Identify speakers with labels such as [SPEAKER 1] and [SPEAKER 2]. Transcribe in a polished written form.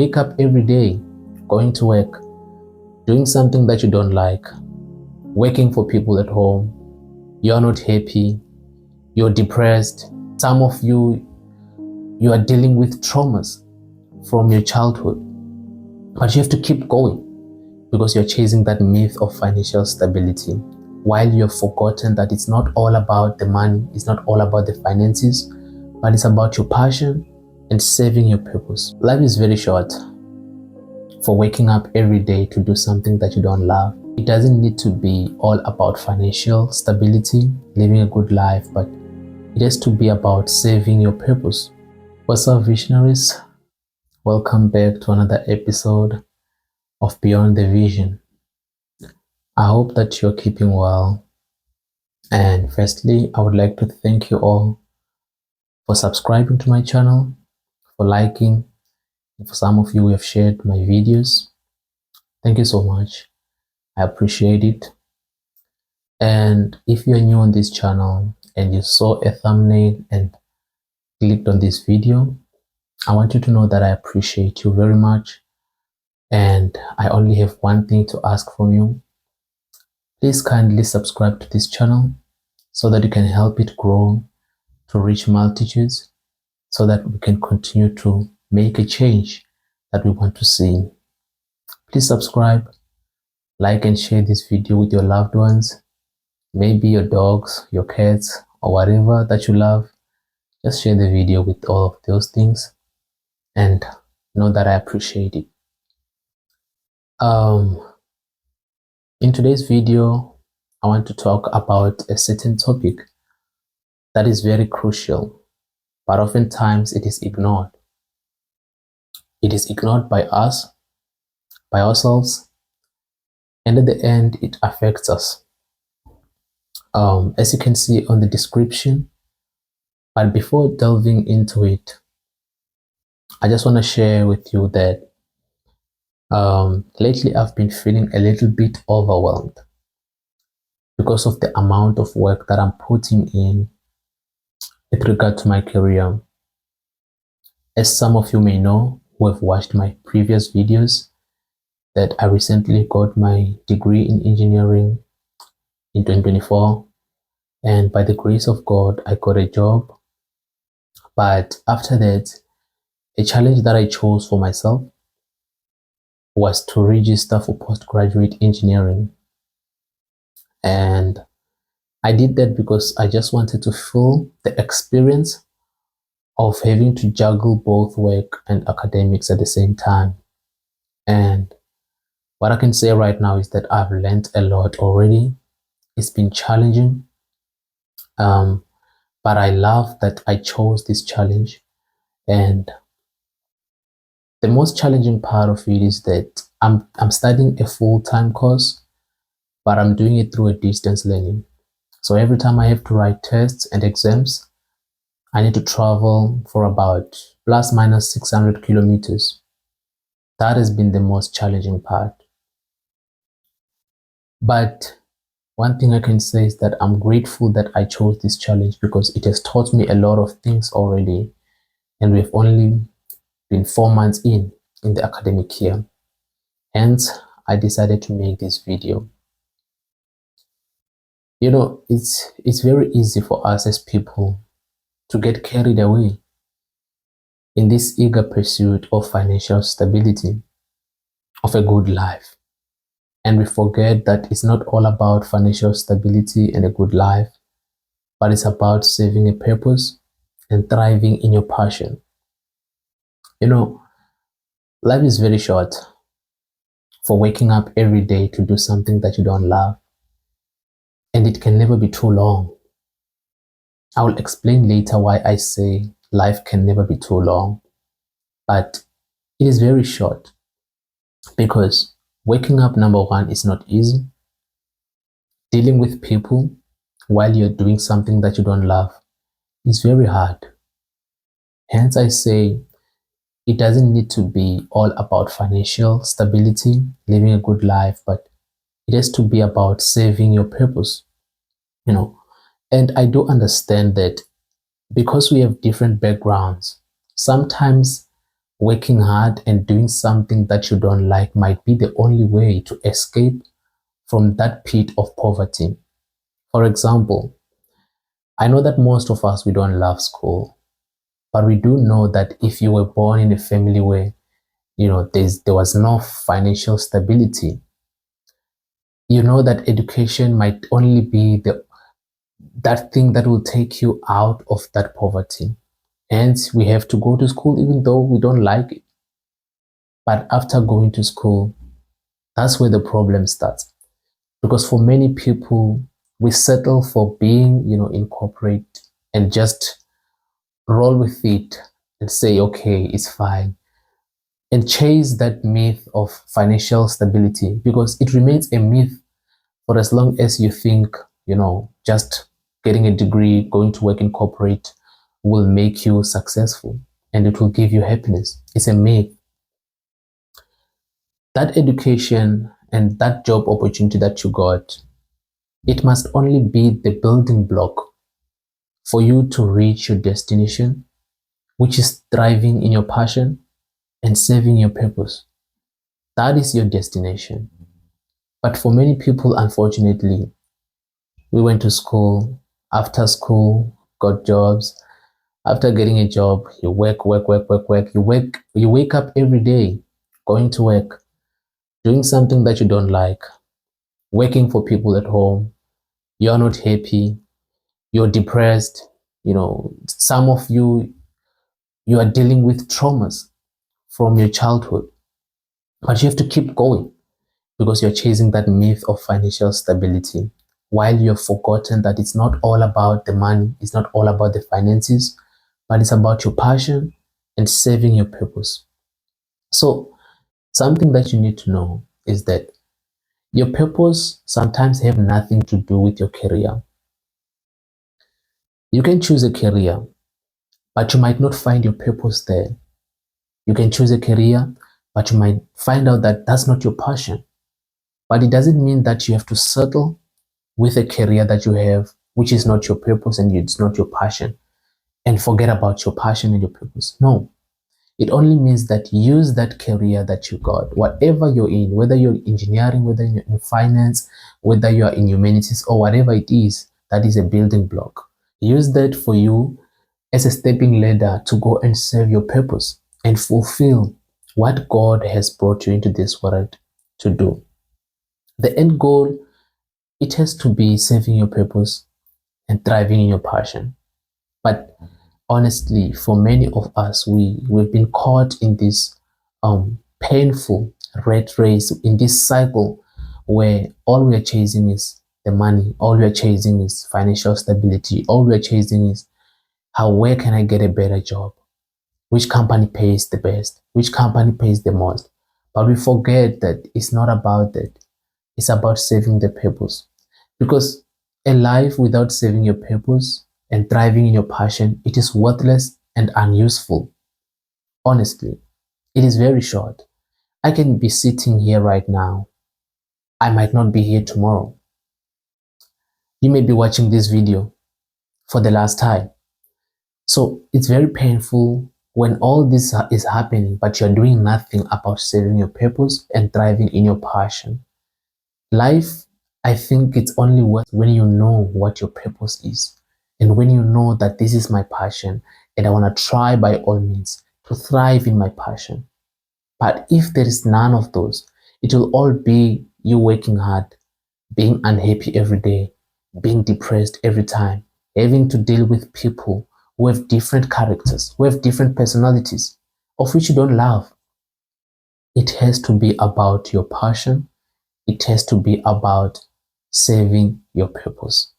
[SPEAKER 1] wake up every day, going to work, doing something that you don't like, working for people at home, you're not happy, you're depressed. Some of you are dealing with traumas from your childhood, but you have to keep going because you're chasing that myth of financial stability while you've forgotten that it's not all about the money, it's not all about the finances, but it's about your passion and serving your purpose. Life is very short for waking up every day to do something that you don't love. It doesn't need to be all about financial stability, living a good life, but it has to be about serving your purpose. What's up, visionaries? Welcome back to another episode of Beyond the Vision. I hope that you're keeping well. And firstly, I would like to thank you all for subscribing to my channel, for liking, and for some of you who have shared my videos. Thank you so much. I appreciate it. And if you're new on this channel and you saw a thumbnail and clicked on this video, I want you to know that I appreciate you very much. And I only have one thing to ask from you. Please kindly subscribe to this channel so that you can help it grow to reach multitudes, so that we can continue to make a change that we want to see. Please subscribe, like and share this video with your loved ones, maybe your dogs, your cats, or whatever that you love. Just share the video with all of those things and know that I appreciate it. In today's video, I want to talk about a certain topic that is very crucial, but oftentimes it is ignored. It is ignored by us, by ourselves, and at the end, it affects us. As you can see on the description, but before delving into it, I just want to share with you that lately I've been feeling a little bit overwhelmed because of the amount of work that I'm putting in with regard to my career. As some of you may know who have watched my previous videos, that I recently got my degree in engineering in 2024, and by the grace of God, I got a job. But after that, a challenge that I chose for myself was to register for postgraduate engineering. And I did that because I just wanted to feel the experience of having to juggle both work and academics at the same time. And what I can say right now is that I've learned a lot already. It's been challenging, but I love that I chose this challenge. And the most challenging part of it is that I'm studying a full-time course, but I'm doing it through a distance learning. So every time I have to write tests and exams, I need to travel for about plus minus 600 kilometers. That has been the most challenging part. But one thing I can say is that I'm grateful that I chose this challenge because it has taught me a lot of things already. And we've only been 4 months in the academic year. Hence, I decided to make this video. You know, it's very easy for us as people to get carried away in this eager pursuit of financial stability, of a good life. And we forget that it's not all about financial stability and a good life, but it's about serving a purpose and thriving in your passion. You know, life is very short for waking up every day to do something that you don't love, and it can never be too long. I will explain later why I say life can never be too long, but it is very short because waking up, number one, is not easy. Dealing with people while you're doing something that you don't love is very hard. Hence, I say it doesn't need to be all about financial stability, living a good life, but it has to be about serving your purpose, you know. And I do understand that because we have different backgrounds, sometimes working hard and doing something that you don't like might be the only way to escape from that pit of poverty. For example, I know that most of us, we don't love school, but we do know that if you were born in a family where, there was no financial stability, you know that education might only be that thing that will take you out of that poverty. Hence, we have to go to school even though we don't like it. But after going to school, that's where the problem starts. Because for many people, we settle for being, in corporate and just roll with it and say, okay, it's fine. And chase that myth of financial stability because it remains a myth for as long as you think, just getting a degree, going to work in corporate will make you successful and it will give you happiness. It's a myth. That education and that job opportunity that you got, it must only be the building block for you to reach your destination, which is thriving in your passion and serving your purpose. That is your destination. But for many people, unfortunately, we went to school, after school, got jobs. After getting a job, you work, work, work, work, work. You wake up every day, going to work, doing something that you don't like, working for people at home. You're not happy, you're depressed. Some of you are dealing with traumas from your childhood, but you have to keep going because you're chasing that myth of financial stability while you've forgotten that it's not all about the money, it's not all about the finances, but it's about your passion and serving your purpose. So, something that you need to know is that your purpose sometimes have nothing to do with your career. You can choose a career, but you might not find your purpose there. You can choose a career, but you might find out that that's not your passion. But it doesn't mean that you have to settle with a career that you have, which is not your purpose and it's not your passion, and forget about your passion and your purpose. No, it only means that use that career that you got, whatever you're in, whether you're in engineering, whether you're in finance, whether you're in humanities, or whatever it is, that is a building block. Use that for you as a stepping ladder to go and serve your purpose and fulfill what God has brought you into this world to do. The end goal, it has to be serving your purpose and thriving in your passion. But honestly, for many of us, we've been caught in this painful rat race, in this cycle where all we are chasing is the money, all we are chasing is financial stability, all we are chasing is where can I get a better job? Which company pays the best? Which company pays the most? But we forget that it's not about that. It's about serving the purpose. Because a life without serving your purpose and thriving in your passion, it is worthless and unuseful. Honestly, it is very short. I can be sitting here right now. I might not be here tomorrow. You may be watching this video for the last time. So it's very painful when all this is happening, but you're doing nothing about serving your purpose and thriving in your passion. Life, I think it's only worth when you know what your purpose is and when you know that this is my passion and I want to try by all means to thrive in my passion. But if there is none of those, it will all be you working hard, being unhappy every day, being depressed every time, having to deal with people who have different characters, who have different personalities, of which you don't love. It has to be about your passion. It has to be about serving your purpose.